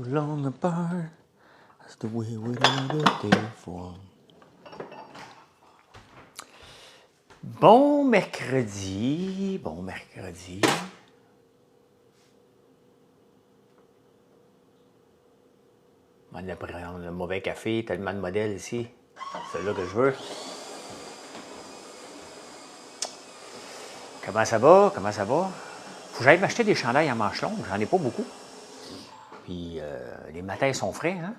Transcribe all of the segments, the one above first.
long apart as the way we lived before. Bon mercredi, bon mercredi. On a pris un mauvais café, tellement de modèles ici. C'est là que je veux. Comment ça va? Comment ça va? Faut que j'aille m'acheter des chandails en manches longues, j'en ai pas beaucoup. Puis les matins sont frais, hein?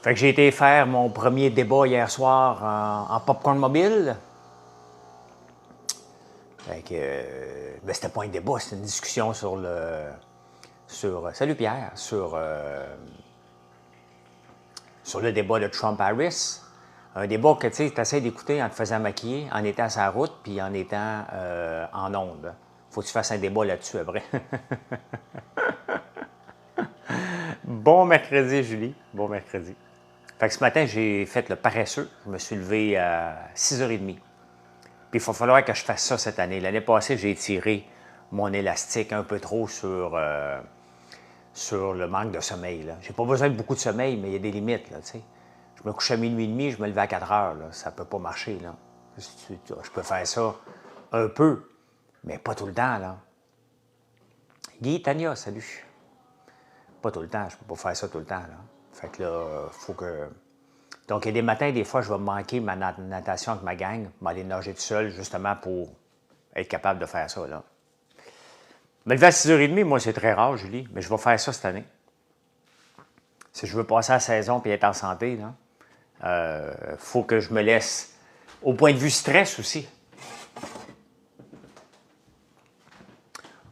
Fait que j'ai été faire mon premier débat hier soir en popcorn mobile. Fait que, ben c'était pas un débat, c'était une discussion sur le... salut Pierre, sur le débat de Trump-Harris. Un débat que tu essaies d'écouter en te faisant maquiller, en étant sur la route, puis en étant en onde. Faut que tu fasses un débat là-dessus après. Bon mercredi, Julie. Bon mercredi. Fait que ce matin, j'ai fait le paresseux. Je me suis levé à 6h30. Puis il va falloir que je fasse ça cette année. L'année passée, j'ai étiré mon élastique un peu trop sur le manque de sommeil. J'ai pas besoin de beaucoup de sommeil, mais il y a des limites. Là, t'sais. Je me couche à minuit et demi, je me levais à 4 heures. Là. Ça peut pas marcher. Là. Je peux faire ça un peu, mais pas tout le temps. Là. Guy, Tania, salut. Pas tout le temps, je peux pas faire ça tout le temps. Là. Fait que là, faut que... Donc, il y a des matins, des fois, je vais manquer ma natation avec ma gang, m'aller nager tout seul, justement pour être capable de faire ça, là. Me lever à 6h30, moi, c'est très rare, Julie, mais je vais faire ça cette année. Si je veux passer la saison et être en santé, là, faut que je me laisse, au point de vue stress aussi.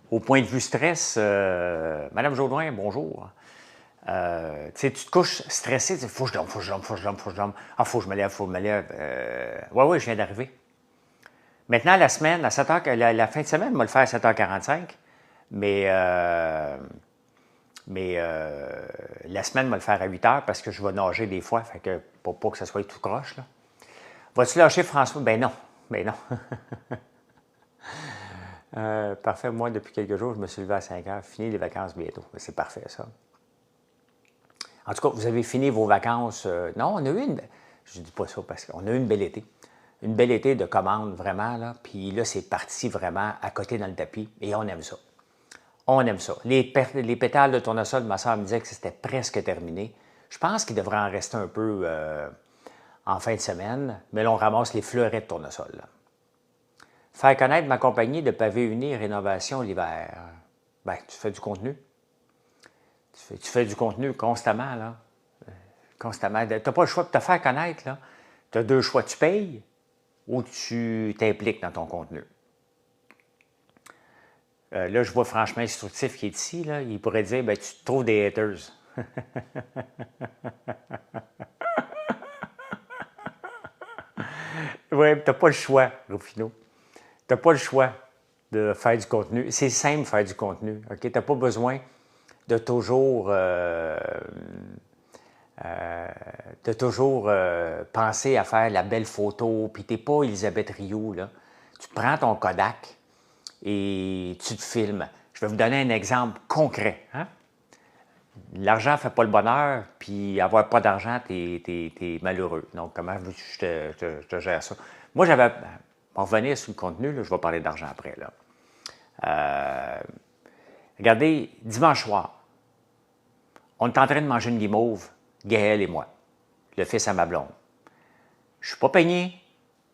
Au point de vue stress, Madame Jaudoin, bonjour. Tu te couches stressé, tu dis, faut que je dorme, faut que je dorme, faut que je dorme, faut que je dorme. Ah, faut que je me lève, faut que je me lève. Oui, je viens d'arriver. Maintenant, la semaine, à 7h, la fin de semaine, on va le faire à 7h45, mais la semaine, on va le faire à 8h parce que je vais nager des fois, fait que pour pas que ça soit tout croche, là. Vas-tu lâcher François? Ben non, parfait, moi, depuis quelques jours, je me suis levé à 5h, fini les vacances bientôt. C'est parfait, ça. En tout cas, vous avez fini vos vacances. Non, on a eu une... Je ne dis pas ça parce qu'on a eu une belle été. Une belle été de commandes, vraiment, là. Puis là, c'est parti vraiment à côté dans le tapis. Et on aime ça. On aime ça. Les pétales de tournesol, ma soeur me disait que c'était presque terminé. Je pense qu'il devrait en rester un peu en fin de semaine. Mais là, on ramasse les fleurets de tournesol, là. Faire connaître ma compagnie de pavés unis rénovation l'hiver. Ben, tu fais du contenu. Tu fais du contenu constamment, là. Constamment. Tu n'as pas le choix de te faire connaître, là. Tu as deux choix. Tu payes ou tu t'impliques dans ton contenu. Là, je vois Franchement Instructif qui est ici, là. Il pourrait dire, ben, tu te trouves des haters. Oui, tu n'as pas le choix, Rufino. Tu n'as pas le choix de faire du contenu. C'est simple, faire du contenu. OK? Tu n'as pas besoin de toujours... penser à faire la belle photo, puis t'es pas Elisabeth Rioux, là. Tu prends ton Kodak et tu te filmes. Je vais vous donner un exemple concret. Hein? L'argent ne fait pas le bonheur, puis avoir pas d'argent, t'es malheureux. Donc, comment je te gère ça? Moi, pour revenir sur le contenu, là, je vais parler d'argent après, là. Regardez, dimanche soir, on est en train de manger une guimauve, Gaël et moi, le fils à ma blonde. Je ne suis pas peigné,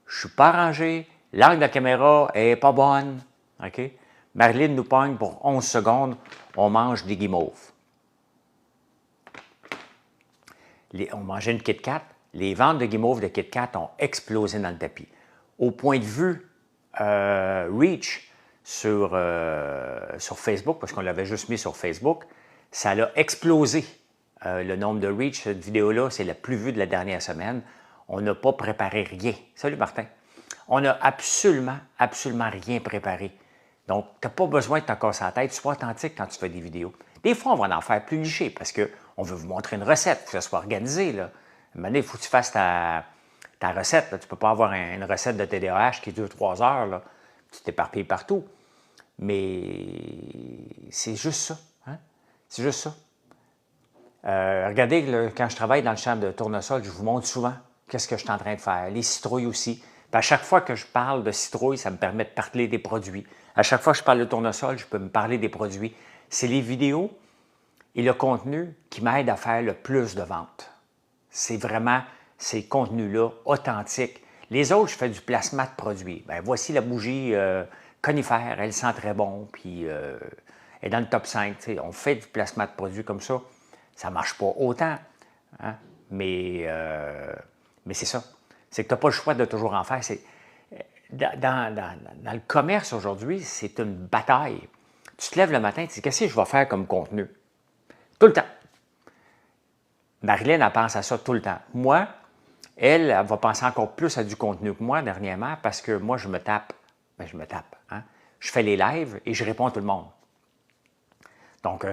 je ne suis pas rangé, l'angle de la caméra n'est pas bonne. OK? Marilyn nous pogne pour 11 secondes, on mange des guimauves. On mangeait une Kit Kat, les ventes de guimauves de Kit Kat ont explosé dans le tapis. Au point de vue reach sur Facebook, parce qu'on l'avait juste mis sur Facebook, ça a explosé. Le nombre de reach, cette vidéo-là, c'est la plus vue de la dernière semaine. On n'a pas préparé rien. Salut Martin. On n'a absolument rien préparé. Donc, tu n'as pas besoin de t'en casser la tête. Sois authentique quand tu fais des vidéos. Des fois, on va en faire plus léger parce qu'on veut vous montrer une recette. Il faut que ça soit organisé, là. Maintenant, il faut que tu fasses ta recette. Là. Tu ne peux pas avoir une recette de TDAH qui dure 3 heures. Là. Tu t'éparpilles partout. Mais c'est juste ça. Hein? C'est juste ça. Regardez, quand je travaille dans le champ de tournesol, je vous montre souvent qu'est-ce que je suis en train de faire. Les citrouilles aussi. Puis à chaque fois que je parle de citrouilles, ça me permet de parler des produits. À chaque fois que je parle de tournesol, je peux me parler des produits. C'est les vidéos et le contenu qui m'aident à faire le plus de ventes. C'est vraiment ces contenus-là authentiques. Les autres, je fais du placement de produits. Bien, voici la bougie conifère, elle sent très bon, puis elle est dans le top 5. T'sais. On fait du placement de produits comme ça. Ça ne marche pas autant, hein? mais c'est ça. C'est que tu n'as pas le choix de toujours en faire. Dans le commerce aujourd'hui, c'est une bataille. Tu te lèves le matin, tu te dis, qu'est-ce que je vais faire comme contenu? Tout le temps. Marilyn, elle pense à ça tout le temps. Moi, elle va penser encore plus à du contenu que moi dernièrement parce que moi, je me tape. Bien, je me tape. Hein? Je fais les lives et je réponds à tout le monde. Donc,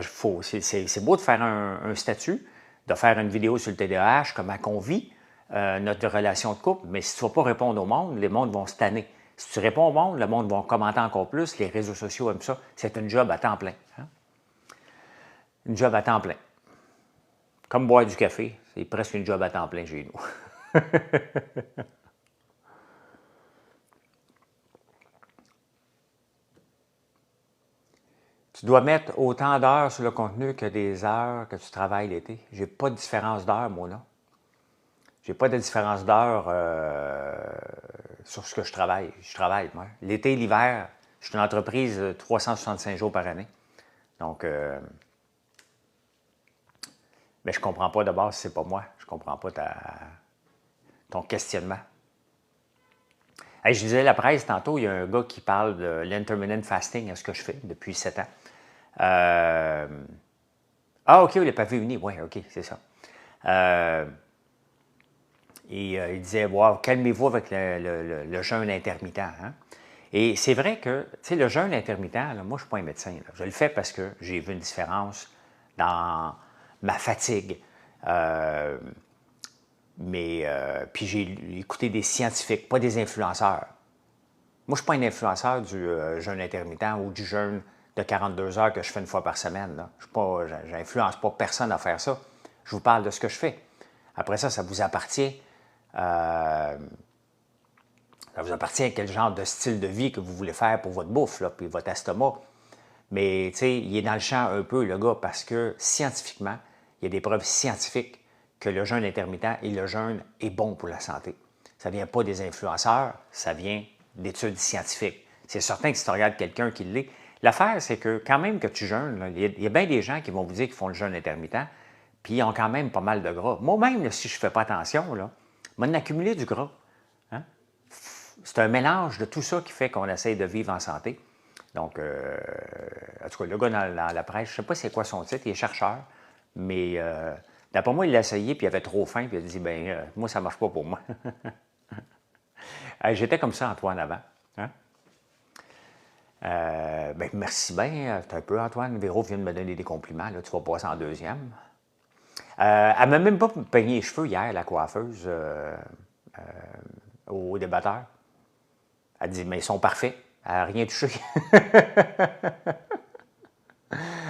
c'est beau de faire un statut, de faire une vidéo sur le TDAH, comment on vit notre relation de couple, mais si tu ne vas pas répondre au monde, les mondes vont se tanner. Si tu réponds au monde, le monde va commenter encore plus, les réseaux sociaux aiment ça. C'est une job à temps plein. Hein? Une job à temps plein. Comme boire du café, c'est presque une job à temps plein chez nous. Tu dois mettre autant d'heures sur le contenu que des heures que tu travailles l'été. J'ai pas de différence d'heure, moi, là. J'ai pas de différence d'heure sur ce que je travaille. Je travaille, moi. L'été, l'hiver, je suis une entreprise de 365 jours par année. Donc, mais je ne comprends pas d'abord si c'est pas moi. Je ne comprends pas ton questionnement. Hey, je disais la presse tantôt, il y a un gars qui parle de l'intermittent fasting, à ce que je fais depuis 7 ans. Ah, OK, les pavés unis. Oui, OK, c'est ça. Il disait, wow, calmez-vous avec le jeûne intermittent. Hein? Et c'est vrai que, tu sais, le jeûne intermittent, là, moi, je ne suis pas un médecin. Là. Je le fais parce que j'ai vu une différence dans ma fatigue. Puis j'ai écouté des scientifiques, pas des influenceurs. Moi, je ne suis pas un influenceur du jeûne intermittent ou du jeûne de 42 heures que je fais une fois par semaine. Je n'influence pas personne à faire ça. Je vous parle de ce que je fais. Après ça, ça vous appartient. Ça vous appartient à quel genre de style de vie que vous voulez faire pour votre bouffe, là, puis votre estomac. Mais, tu sais, il est dans le champ un peu, le gars, parce que scientifiquement, il y a des preuves scientifiques que le jeûne intermittent et le jeûne est bon pour la santé. Ça ne vient pas des influenceurs, ça vient d'études scientifiques. C'est certain que si tu regardes quelqu'un qui l'est, l'affaire, c'est que quand même que tu jeûnes, là, il y a bien des gens qui vont vous dire qu'ils font le jeûne intermittent, puis ils ont quand même pas mal de gras. Moi-même, si je ne fais pas attention, là, je vais en accumuler du gras. Hein? C'est un mélange de tout ça qui fait qu'on essaye de vivre en santé. Donc, en tout cas, le gars dans la presse, je ne sais pas c'est quoi son titre, il est chercheur, mais d'après moi, il l'a essayé, puis il avait trop faim, puis il a dit, ben moi, ça ne marche pas pour moi. J'étais comme ça, Antoine, avant. Hein? Ben, merci bien. Un peu, Antoine. Véro vient de me donner des compliments. Là, tu vas passer en deuxième. Elle ne m'a même pas peigné les cheveux hier, la coiffeuse, au débatteur. Elle dit, mais ils sont parfaits. Elle n'a rien touché.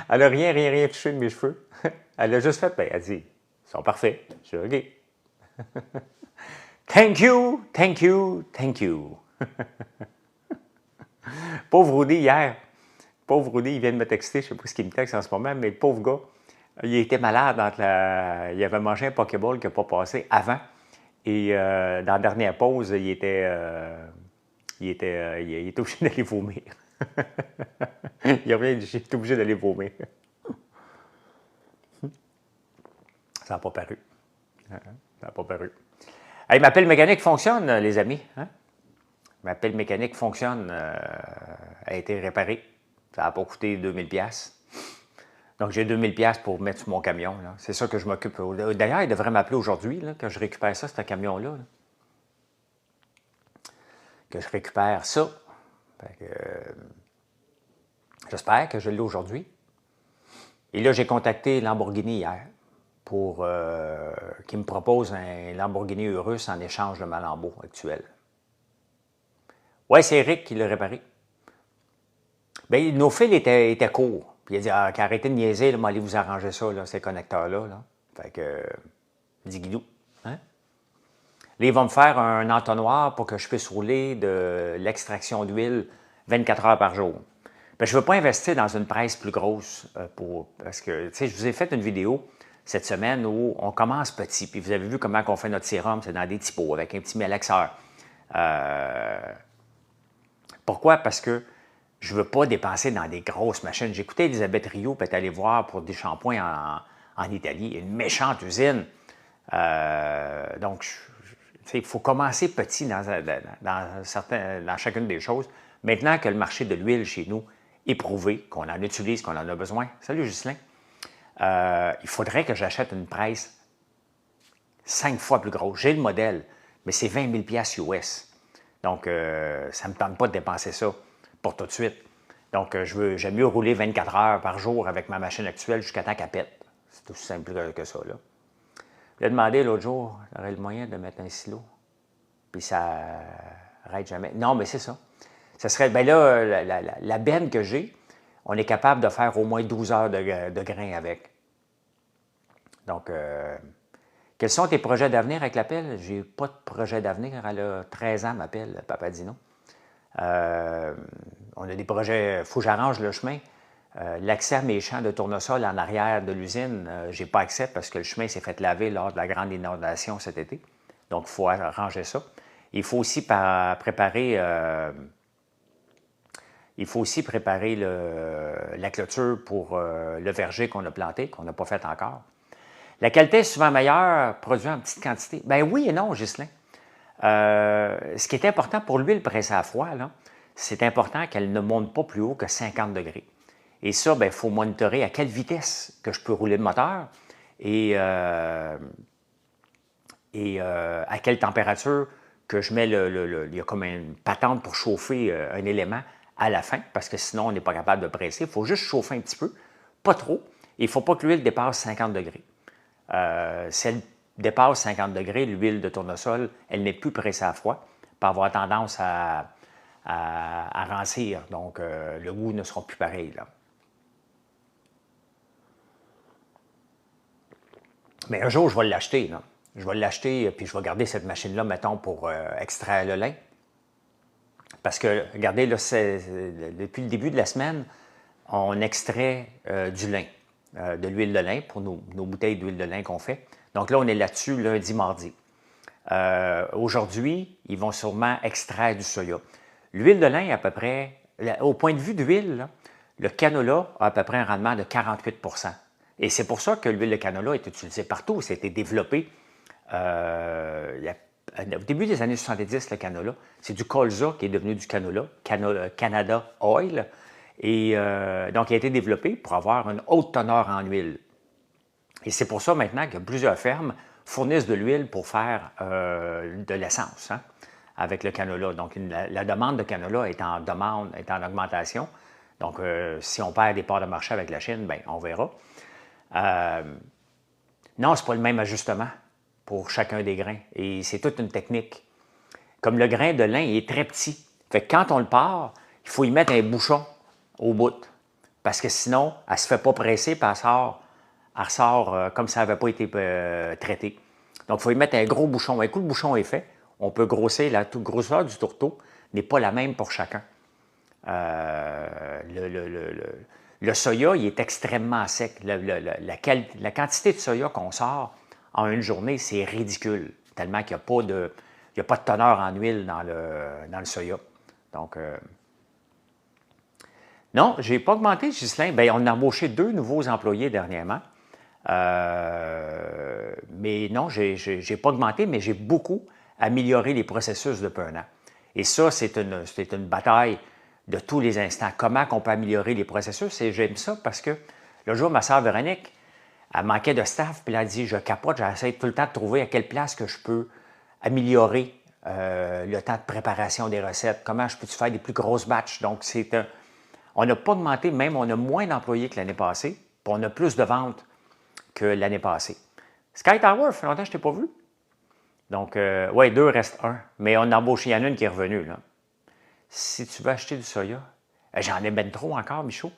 Elle n'a rien touché de mes cheveux. Elle a juste fait, ben, elle dit, ils sont parfaits. Je dis, OK. Thank you, thank you, thank you. Pauvre Rudy, hier. Pauvre Rudy, il vient de me texter. Je ne sais pas ce qu'il me texte en ce moment, mais le pauvre gars, il était malade. Il avait mangé un Pokéball qui n'a pas passé avant. Et dans la dernière pause, il était obligé d'aller vomir. Il était obligé d'aller vomir. Ça n'a pas paru. Ça n'a pas paru. Hey, ma pelle mécanique fonctionne, les amis. Hein? Ma pelle mécanique fonctionne. A été réparée. Ça n'a pas coûté 2000$. Donc, j'ai 2000$ pour mettre sur mon camion. C'est ça que je m'occupe. D'ailleurs, il devrait m'appeler aujourd'hui, là, que je récupère ça, ce camion-là. Là. Que je récupère ça. J'espère que je l'ai aujourd'hui. Et là, j'ai contacté Lamborghini hier pour qu'il me propose un Lamborghini Urus en échange de ma Lambo actuelle. Oui, c'est Eric qui l'a réparé. Bien, nos fils étaient courts. Puis il a dit, arrêtez de niaiser, là, allez vous arranger ça, là, ces connecteurs-là. Là. Fait que, dis guidou. Hein? Là, ils vont me faire un entonnoir pour que je puisse rouler de l'extraction d'huile 24 heures par jour. Bien, je ne veux pas investir dans une presse plus grosse parce que, tu sais, je vous ai fait une vidéo cette semaine où on commence petit. Puis vous avez vu comment on fait notre sérum, c'est dans des petits pots avec un petit mélexeur. Pourquoi? Parce que je ne veux pas dépenser dans des grosses machines. J'écoutais Elisabeth Rio, peut-être aller voir pour des shampoings en Italie, une méchante usine. Donc, il faut commencer petit dans chacune des choses. Maintenant que le marché de l'huile chez nous est prouvé, qu'on en utilise, qu'on en a besoin. Salut Ghislain. Il faudrait que j'achète une presse 5 fois plus grosse. J'ai le modèle, mais c'est 20 000 US. Donc, ça ne me tente pas de dépenser ça pour tout de suite. Donc, j'aime mieux rouler 24 heures par jour avec ma machine actuelle jusqu'à temps qu'elle pète. C'est aussi simple que ça, là. Je l'ai demandé l'autre jour, j'aurais le moyen de mettre un silo. Puis ça n'arrête jamais. Non, mais c'est ça. Ça serait, bien là, la benne que j'ai, on est capable de faire au moins 12 heures de grain avec. Donc, quels sont tes projets d'avenir avec la pelle? J'ai pas de projet d'avenir. Elle a 13 ans, ma pelle, Papadino. On a des projets, il faut que j'arrange le chemin. L'accès à mes champs de tournesol en arrière de l'usine, je n'ai pas accès parce que le chemin s'est fait laver lors de la grande inondation cet été. Donc, il faut arranger ça. Il faut aussi préparer la clôture pour le verger qu'on a planté, qu'on n'a pas fait encore. La qualité est souvent meilleure, produit en petite quantité. Bien oui et non, Ghislain. Ce qui est important pour l'huile pressée à froid, c'est important qu'elle ne monte pas plus haut que 50 degrés. Et ça, il faut monitorer à quelle vitesse que je peux rouler le moteur et à quelle température que je mets il y a comme une patente pour chauffer un élément à la fin, parce que sinon, on n'est pas capable de presser. Il faut juste chauffer un petit peu, pas trop. Il ne faut pas que l'huile dépasse 50 degrés. Si elle dépasse 50 degrés, l'huile de tournesol, elle n'est plus pressée à froid, peut avoir tendance à rancir. Donc, le goût ne sera plus pareil, là. Mais un jour, je vais l'acheter, là. Je vais l'acheter, puis je vais garder cette machine-là, mettons, pour extraire le lin. Parce que, regardez, là, depuis le début de la semaine, on extrait du lin, de l'huile de lin pour nos bouteilles d'huile de lin qu'on fait. Donc là, on est là-dessus lundi, mardi. Aujourd'hui, ils vont sûrement extraire du soya. L'huile de lin, à peu près, au point de vue d'huile, le canola a à peu près un rendement de 48 %. Et c'est pour ça que l'huile de canola est utilisée partout. C'était développé au début des années 70, le canola. C'est du colza qui est devenu du canola, Canada Oil. Et donc, il a été développé pour avoir une haute teneur en huile. Et c'est pour ça maintenant que plusieurs fermes fournissent de l'huile pour faire de l'essence avec le canola. Donc, la demande de canola est en augmentation. Donc, si on perd des parts de marché avec la Chine, bien, on verra. Non, ce n'est pas le même ajustement pour chacun des grains. Et c'est toute une technique. Comme le grain de lin, il est très petit. Fait que quand on le part, il faut y mettre un bouchon au bout. Parce que sinon, elle ne se fait pas presser, puis elle ressort comme ça n'avait pas été traité. Donc, il faut y mettre un gros bouchon. Un coup, le bouchon est fait, on peut grossir. La grosseur du tourteau n'est pas la même pour chacun. Le soya, il est extrêmement sec. La quantité de soya qu'on sort en une journée, c'est ridicule, tellement qu'il n'y a pas de teneur en huile dans le soya. Donc, non, je n'ai pas augmenté, Ghislain. Bien, on a embauché 2 nouveaux employés dernièrement. Mais non, je n'ai pas augmenté, mais j'ai beaucoup amélioré les processus depuis un an. Et ça, c'est une bataille de tous les instants. Comment on peut améliorer les processus? Et j'aime ça parce que le jour, ma sœur Véronique, elle manquait de staff, puis elle a dit, je capote, j'essaie tout le temps de trouver à quelle place que je peux améliorer le temps de préparation des recettes. Comment je peux faire des plus grosses batches? Donc, on n'a pas augmenté, même on a moins d'employés que l'année passée, puis on a plus de ventes que l'année passée. Sky Tower, ça fait longtemps que je ne t'ai pas vu. Donc, oui, 2 reste 1. Mais on a embauché, il y en a une qui est revenue, là. Si tu veux acheter du soya, J'en ai ben trop encore, Michaud.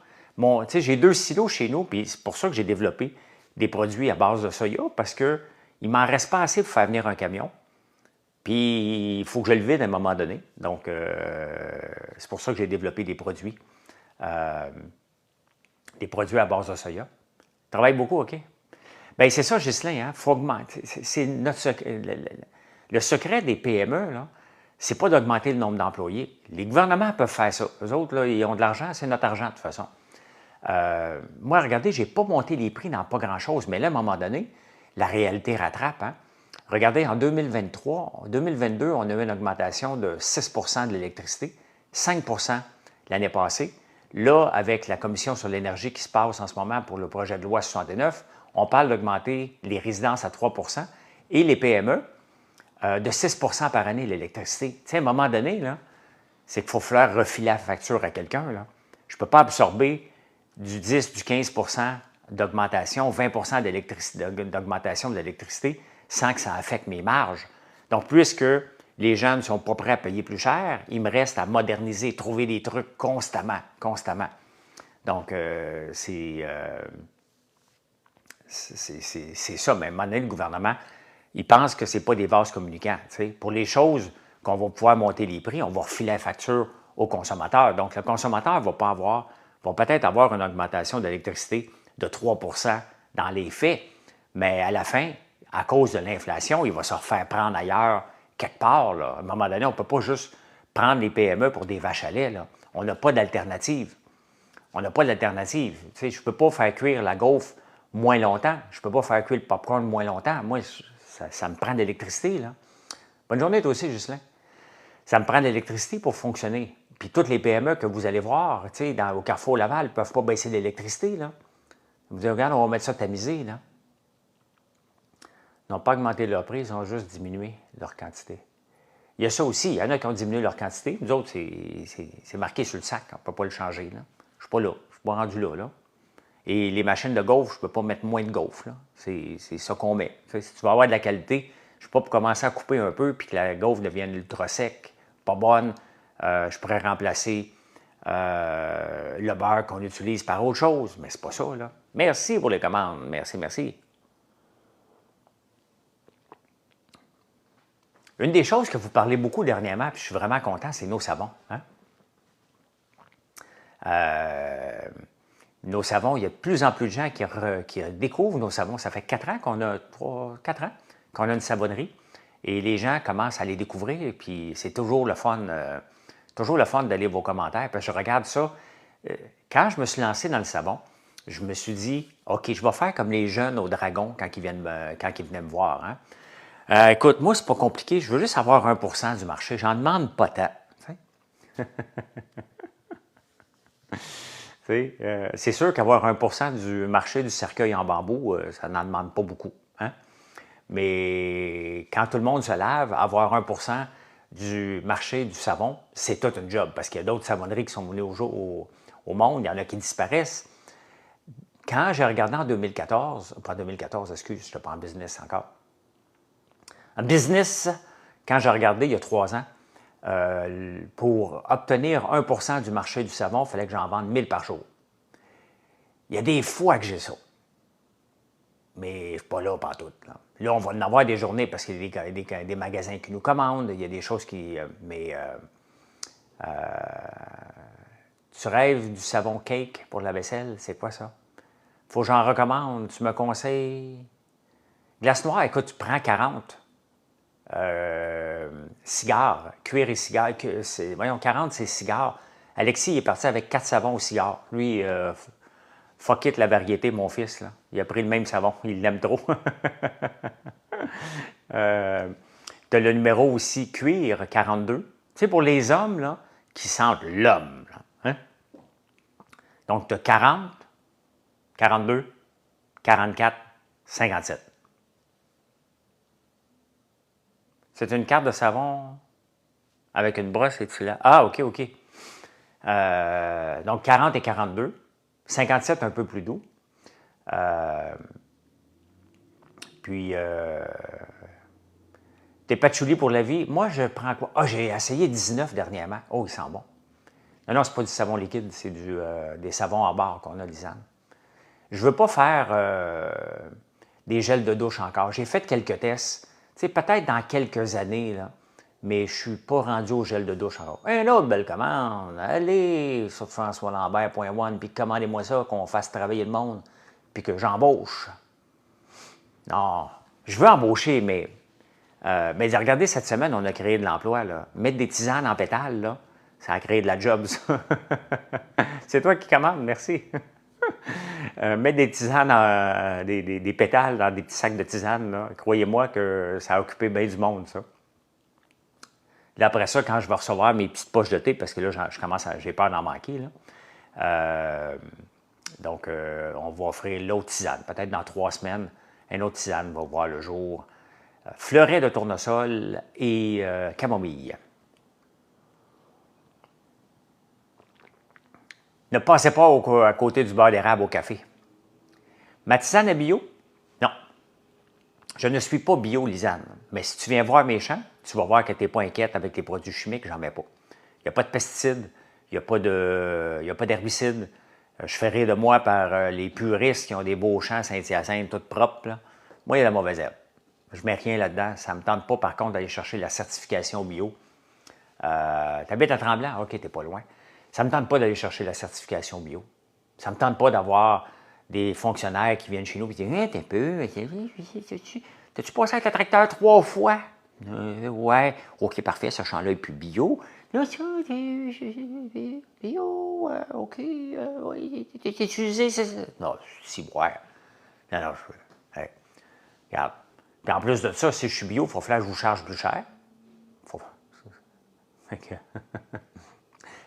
J'ai 2 silos chez nous, puis c'est pour ça que j'ai développé des produits à base de soya, parce qu'il ne m'en reste pas assez pour faire venir un camion. Puis, il faut que je le vide à un moment donné. Donc, c'est pour ça que j'ai développé des produits à base de soya. Je travaille beaucoup, OK? Bien, c'est ça, Ghislain, hein? Faut augmenter. C'est notre secret. Le secret des PME, là, c'est pas d'augmenter le nombre d'employés. Les gouvernements peuvent faire ça. Eux autres, là, ils ont de l'argent, c'est notre argent de toute façon. Moi, regardez, je n'ai pas monté les prix dans pas grand-chose, mais là, à un moment donné, la réalité rattrape. Hein? Regardez, en 2023, en 2022, on a eu une augmentation de 6 de l'électricité, 5 l'année passée. Là, avec la commission sur l'énergie qui se passe en ce moment pour le projet de loi 69, on parle d'augmenter les résidences à 3 et les PME de 6 par année l'électricité. Tu sais, à un moment donné, là, c'est qu'il faut falloir refiler la facture à quelqu'un. Je ne peux pas absorber du 10, du 15 d'augmentation, 20 d'augmentation de l'électricité sans que ça affecte mes marges. Donc, puisque les gens ne sont pas prêts à payer plus cher, il me reste à moderniser, trouver des trucs constamment. Donc, c'est ça. Mais à un moment donné, le gouvernement, il pense que ce n'est pas des vases communicants. T'sais. Pour les choses qu'on va pouvoir monter les prix, on va refiler la facture au consommateur. Donc, le consommateur va peut-être avoir une augmentation d'électricité de 3 dans les faits, mais à la fin, à cause de l'inflation, il va se refaire prendre ailleurs, quelque part. Là. À un moment donné, on ne peut pas juste prendre les PME pour des vaches à lait. Là. On n'a pas d'alternative. On n'a pas d'alternative. Je ne peux pas faire cuire la gaufre moins longtemps. Je ne peux pas faire cuire le popcorn moins longtemps. Moi, ça me prend de l'électricité. Là. Bonne journée, toi aussi, Ghislain. Ça me prend de l'électricité pour fonctionner. Puis toutes les PME que vous allez voir, au Carrefour Laval, ne peuvent pas baisser l'électricité. Vous dites, regarde, on va mettre ça tamisé. Là. Ils n'ont pas augmenté leur prix, ils ont juste diminué leur quantité. Il y a ça aussi. Il y en a qui ont diminué leur quantité. Nous autres, c'est marqué sur le sac. On ne peut pas le changer. Là. Je ne suis pas là. Je ne suis pas rendu là. Et les machines de gaufre, je ne peux pas mettre moins de gaufre. C'est ça qu'on met. Si tu veux avoir de la qualité, je ne peux pas commencer à couper un peu puis que la gaufre devienne ultra sec, pas bonne. Je pourrais remplacer le beurre qu'on utilise par autre chose, mais c'est pas ça. Là. Merci pour les commandes. Merci. Une des choses que vous parlez beaucoup dernièrement, puis je suis vraiment content, c'est nos savons. Hein? Nos savons, il y a de plus en plus de gens qui découvrent nos savons. Ça fait 4 ans qu'on a, 4 ans qu'on a une savonnerie. Et les gens commencent à les découvrir. Et puis, c'est toujours le fun de lire vos commentaires. Puis je regarde ça. Quand je me suis lancé dans le savon, je me suis dit, OK, je vais faire comme les jeunes au Dragon quand ils venaient me voir. Hein? Écoute, moi, c'est pas compliqué. Je veux juste avoir 1 du marché. J'en demande pas tant. C'est sûr qu'avoir 1 du marché du cercueil en bambou, ça n'en demande pas beaucoup. Hein? Mais quand tout le monde se lave, avoir 1 du marché du savon, c'est tout un job. Parce qu'il y a d'autres savonneries qui sont venues au monde. Il y en a qui disparaissent. Quand j'ai regardé en 2014, pas 2014, excuse, je ne suis pas en business encore. En business, quand j'ai regardé il y a 3 ans, pour obtenir 1 du marché du savon, il fallait que j'en vende 1000 par jour. Il y a des fois que j'ai ça. Mais je ne suis pas là pantoute. Là, on va en avoir des journées parce qu'il y a des magasins qui nous commandent, il y a des choses qui... tu rêves du savon cake pour la vaisselle, c'est quoi ça? Faut que j'en recommande, tu me conseilles? Glace noire, écoute, tu prends 40. Cigares, cuir et cigares. 40, c'est cigares. Alexis, il est parti avec 4 savons au cigare. Lui, fuck it la variété, mon fils. Là. Il a pris le même savon. Il l'aime trop. Tu as le numéro aussi cuir 42. Tu sais, pour les hommes là, qui sentent l'homme. Hein? Donc, tu as 40, 42, 44, 57. C'est une carte de savon avec une brosse et tu l'as. Ah, OK. Donc, 40 et 42. 57, un peu plus doux. Tes patchouli pour la vie. Moi, je prends quoi? Ah, j'ai essayé 19 dernièrement. Oh, il sent bon. Non, non, c'est pas du savon liquide, c'est des savons en barre qu'on a, Lisanne. Je ne veux pas faire des gels de douche encore. J'ai fait quelques tests, tu sais, peut-être dans quelques années, là, mais je ne suis pas rendu au gel de douche encore. Une autre belle commande, allez sur françoislambert.one, puis commandez-moi ça, qu'on fasse travailler le monde, puis que j'embauche. Non, je veux embaucher, mais regardez, cette semaine, on a créé de l'emploi. Là. Mettre des tisanes en pétales, là, ça a créé de la job, ça. C'est toi qui commandes, merci. Mettre des tisanes, des pétales dans des petits sacs de tisane, croyez-moi que ça a occupé bien du monde, ça. Là, après ça, quand je vais recevoir mes petites poches de thé, parce que là, j'ai peur d'en manquer, là, donc, on va offrir l'autre tisane. Peut-être dans 3 semaines, une autre tisane va voir le jour. Fleuret de tournesol et camomille. Ne passez pas à côté du beurre d'érable au café. Ma tisane est bio? Non. Je ne suis pas bio, Lisanne. Mais si tu viens voir mes champs, tu vas voir que tu n'es pas inquiète avec les produits chimiques, j'en mets pas. Il n'y a pas de pesticides, il n'y a pas d'herbicides. Je fais rire de moi par les puristes qui ont des beaux champs Saint-Hyacinthe, tout propres. Là. Moi, il y a la mauvaise herbe. Je ne mets rien là-dedans. Ça ne me tente pas, par contre, d'aller chercher la certification bio. Tu habites à Tremblant? OK, tu n'es pas loin. Ça ne me tente pas d'aller chercher la certification bio. Ça ne me tente pas d'avoir des fonctionnaires qui viennent chez nous et qui disent « T'es un peu, t'as-tu passé avec le tracteur 3 fois? Ouais, OK, parfait, ce champ-là est plus bio. Là, ça, bio, OK, oui, t'es utilisé, c'est ça. Non, si, ouais. Non, non, hey, regarde. Puis en plus de ça, si je suis bio, il faut que je vous charge plus cher. Faut...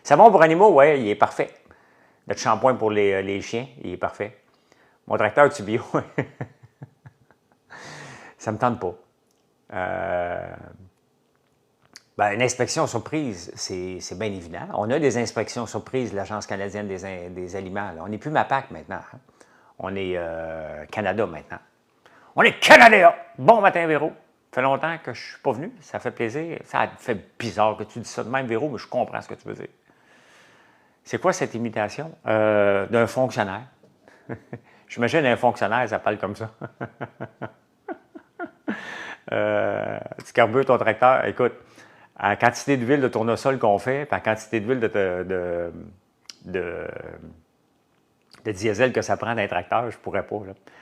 Savon pour animaux, oui, il est parfait. Notre shampoing pour les chiens, il est parfait. Mon tracteur, tu bio. Ça ne me tente pas. Une inspection surprise, c'est bien évident. On a des inspections surprises de l'Agence canadienne des aliments. Là. On n'est plus MAPAC maintenant. Hein? On est Canada maintenant. On est Canada! Bon matin, Véro. Ça fait longtemps que je ne suis pas venu. Ça fait plaisir. Ça fait bizarre que tu dis ça de même, Véro, mais je comprends ce que tu veux dire. C'est quoi cette imitation? D'un fonctionnaire. J'imagine un fonctionnaire, ça parle comme ça. Tu carbures ton tracteur. Écoute, à la quantité d'huile de tournesol qu'on fait, puis à la quantité d'huile de diesel que ça prend d'un tracteur, je ne pourrais pas.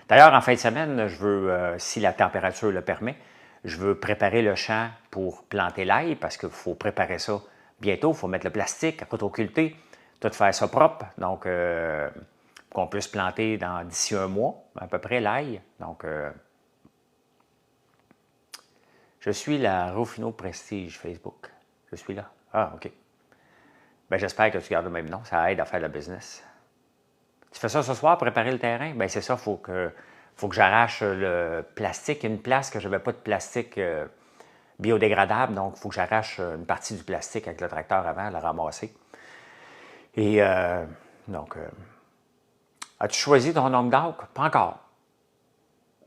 D'ailleurs, en fin de semaine, je veux, si la température le permet, je veux préparer le champ pour planter l'ail, parce qu'il faut préparer ça bientôt. Il faut mettre le plastique, occulter, tout faire ça propre. Donc, qu'on puisse planter d'ici 1 mois, à peu près, l'ail. Donc, je suis la Ruffino Prestige Facebook. Je suis là. Ah, OK. Bien, j'espère que tu gardes le même nom. Ça aide à faire le business. Tu fais ça ce soir, préparer le terrain? Bien, c'est ça. Il faut que j'arrache le plastique. Il y a une place que je n'avais pas de plastique biodégradable. Donc, il faut que j'arrache une partie du plastique avec le tracteur avant, le ramasser. Et donc, as-tu choisi ton nombre d'arcs? Pas encore.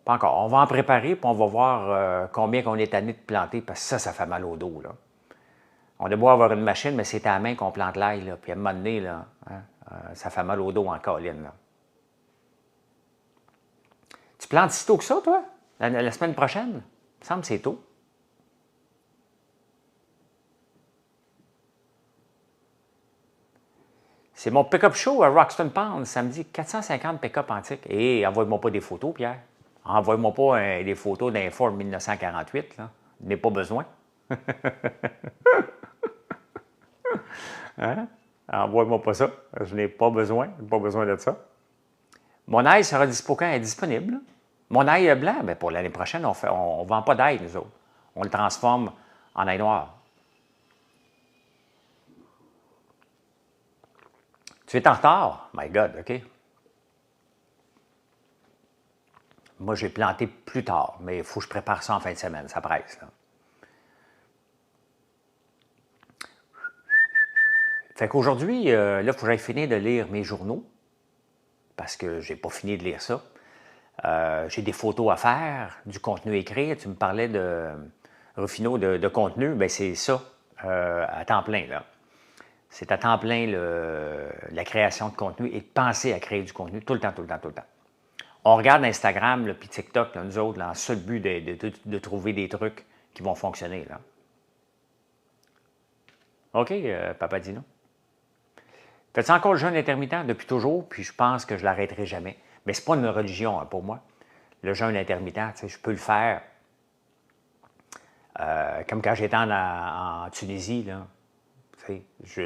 Pas encore. On va en préparer, puis on va voir combien on est tanné de planter, parce que ça fait mal au dos, là. On a beau avoir une machine, mais c'est à la main qu'on plante l'ail, là. Puis à un moment donné, là, hein, ça fait mal au dos en colline, là. Tu plantes si tôt que ça, toi? La semaine prochaine? Il me semble que c'est tôt. C'est mon pick-up show à Roxton Pond, samedi, 450 pick-up antiques. Et envoie-moi pas des photos, Pierre. Envoie-moi pas des photos d'un Ford 1948, là. Je n'ai pas besoin. Hein? Envoie-moi pas ça. Je n'ai pas besoin. Je n'ai pas besoin de ça. Mon ail sera disponible. Mon ail blanc, bien, pour l'année prochaine, on ne vend pas d'ail, nous autres. On le transforme en ail noir. Tu es en retard? My God, OK. Moi, j'ai planté plus tard, mais il faut que je prépare ça en fin de semaine. Ça presse, là. Fait qu'aujourd'hui, là, il faut que j'aille finir de lire mes journaux, parce que j'ai pas fini de lire ça. J'ai des photos à faire, du contenu écrit. Tu me parlais de Ruffino de contenu, bien c'est ça, à temps plein, là. C'est à temps plein la création de contenu et de penser à créer du contenu tout le temps, tout le temps, tout le temps. On regarde Instagram là, puis TikTok, là, nous autres, là, en seul but de trouver des trucs qui vont fonctionner. Là. OK, Papa Dino. Fais-tu encore le jeûne intermittent depuis toujours, puis je pense que je ne l'arrêterai jamais. Mais ce n'est pas une religion hein, pour moi. Le jeûne intermittent, je peux le faire. Comme quand j'étais en Tunisie, là, je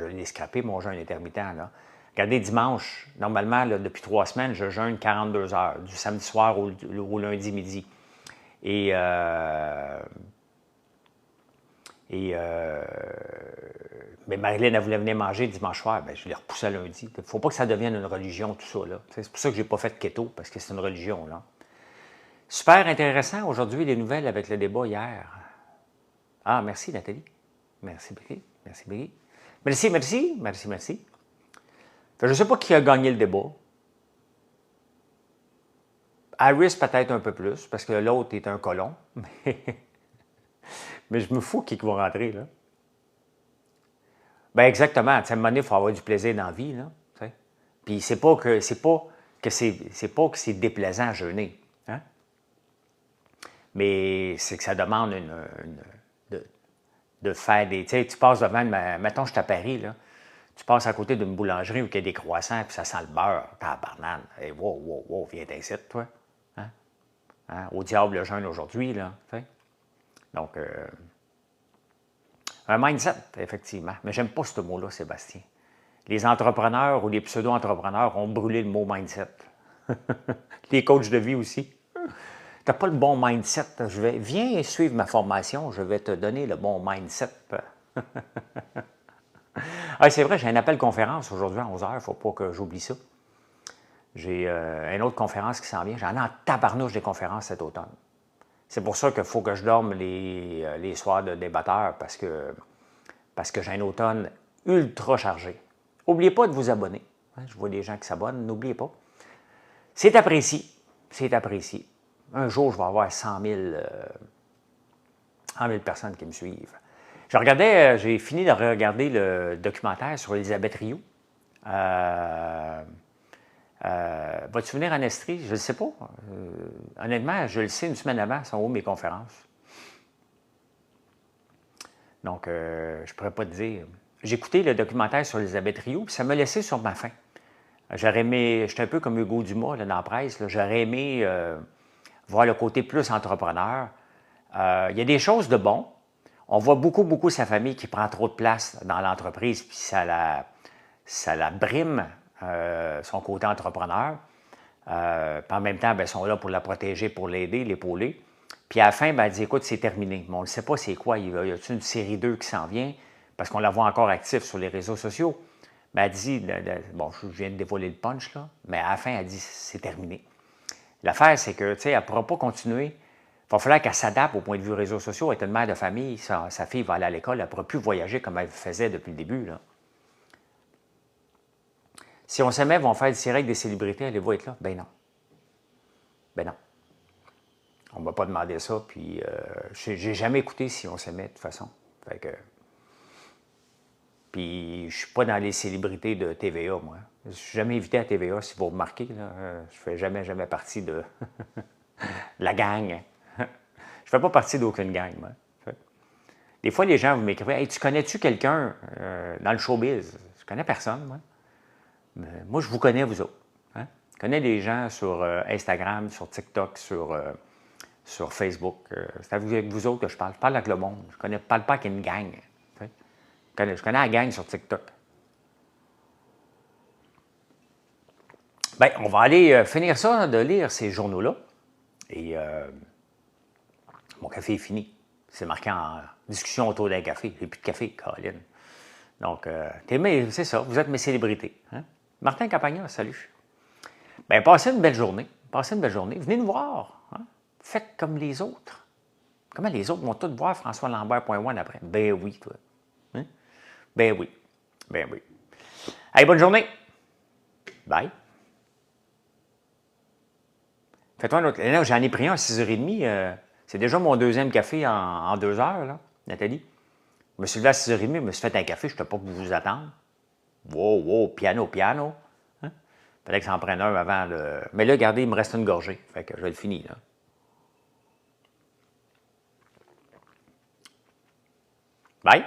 l'ai scrappé, mon jeûne intermittent. Là. Regardez, dimanche, normalement, là, depuis 3 semaines, je jeûne 42 heures, du samedi soir au lundi midi. Mais Marilyn, elle voulait venir manger dimanche soir, bien, je l'ai repoussé à lundi. Il ne faut pas que ça devienne une religion, tout ça. Là. C'est pour ça que je n'ai pas fait keto, parce que c'est une religion. Là. Super intéressant aujourd'hui, les nouvelles avec le débat hier. Ah, merci Nathalie. Merci, Billy. Merci, Billy. Merci, merci, merci, merci. Je ne sais pas qui a gagné le débat. Harris peut-être un peu plus, parce que l'autre est un colon. Mais je me fous qui va rentrer, là. Ben exactement. À un moment donné, il faut avoir du plaisir dans la vie, là. T'sais. Puis c'est pas que c'est déplaisant à jeûner. Hein? Mais c'est que ça demande de faire des... Tu sais, tu passes devant, mettons, je suis à Paris, là. Tu passes à côté d'une boulangerie où il y a des croissants, puis ça sent le beurre. Tabarnane. Hey, wow, wow, wow, viens t'incite, toi. Hein? Hein? Au diable le jeûne aujourd'hui, là. T'sais. Donc, un mindset, effectivement. Mais j'aime pas ce mot-là, Sébastien. Les entrepreneurs ou les pseudo-entrepreneurs ont brûlé le mot mindset. Les coachs de vie aussi. Tu n'as pas le bon mindset. Viens suivre ma formation, je vais te donner le bon mindset. Ah, c'est vrai, j'ai un appel conférence aujourd'hui à 11h, il ne faut pas que j'oublie ça. J'ai une autre conférence qui s'en vient. J'en ai en tabarnouche des conférences cet automne. C'est pour ça qu'il faut que je dorme les soirs de débatteur parce que j'ai un automne ultra chargé. N'oubliez pas de vous abonner. Je vois des gens qui s'abonnent, n'oubliez pas. C'est apprécié. C'est apprécié. Un jour, je vais avoir 100 000 personnes qui me suivent. J'ai fini de regarder le documentaire sur Elisabeth Rioux. Va-tu venir en Estrie? Je ne le sais pas. Honnêtement, je le sais une semaine avant, sont où mes conférences. Donc, je ne pourrais pas te dire. J'ai écouté le documentaire sur Elisabeth Rioux, puis ça m'a laissé sur ma faim. J'aurais aimé, j'étais un peu comme Hugo Dumas là, dans la presse, j'aurais aimé voir le côté plus entrepreneur. Il y a des choses de bon. On voit beaucoup sa famille qui prend trop de place dans l'entreprise, puis ça la brime, son côté entrepreneur. Puis en même temps, ils sont là pour la protéger, pour l'aider, l'épauler. Puis à la fin, elle dit, écoute, c'est terminé. Mais on ne sait pas c'est quoi. Y a-t-il une série 2 qui s'en vient? Parce qu'on la voit encore active sur les réseaux sociaux. Mais elle dit, bon, je viens de dévoiler le punch, là, mais à la fin, elle dit, c'est terminé. L'affaire, c'est que, tu sais, elle ne pourra pas continuer. Il va falloir qu'elle s'adapte au point de vue réseaux sociaux. Elle est une mère de famille, sa fille va aller à l'école, elle ne pourra plus voyager comme elle faisait depuis le début, là. Si on s'aimait, vont faire tirer avec des célébrités, allez-vous être là? Ben non. Ben non. On ne m'a pas demandé ça, puis j'ai jamais écouté si on s'aimait, de toute façon. Fait que... Puis je ne suis pas dans les célébrités de TVA, moi. Je ne suis jamais invité à TVA, si vous remarquez. Là. Je ne fais jamais partie de la gang. Je ne fais pas partie d'aucune gang, moi. Des fois, les gens vous m'écrivent « Hey, tu connais-tu quelqu'un dans le showbiz? » Je connais personne, moi. Mais moi, je vous connais, vous autres. Hein? Je connais des gens sur Instagram, sur TikTok, sur Facebook. C'est avec vous autres que je parle. Je parle avec le monde. Je ne parle pas avec une gang. Je connais la gang sur TikTok. Bien, on va aller finir ça, de lire ces journaux-là. Et mon café est fini. C'est marqué en discussion autour d'un café. J'ai plus de café, Caroline. Donc, c'est ça, vous êtes mes célébrités. Hein? Martin Campagna, salut. Bien, passez une belle journée. Passez une belle journée. Venez nous voir. Hein? Faites comme les autres. Comment les autres vont tous voir FrançoisLambert.one après? Ben oui, toi. Hein? Ben oui. Ben oui. Allez, bonne journée. Bye. Fais-toi un autre. Là, j'en ai pris un à 6h30. C'est déjà mon deuxième café en 2 heures, là, Nathalie. Je me suis levé à 6h30, je me suis fait un café, je ne peux pas vous attendre. Wow, wow, piano, piano. Hein? Fallait que ça en prenne un avant le... Mais là, regardez, il me reste une gorgée. Fait que je vais le finir, là. Bye!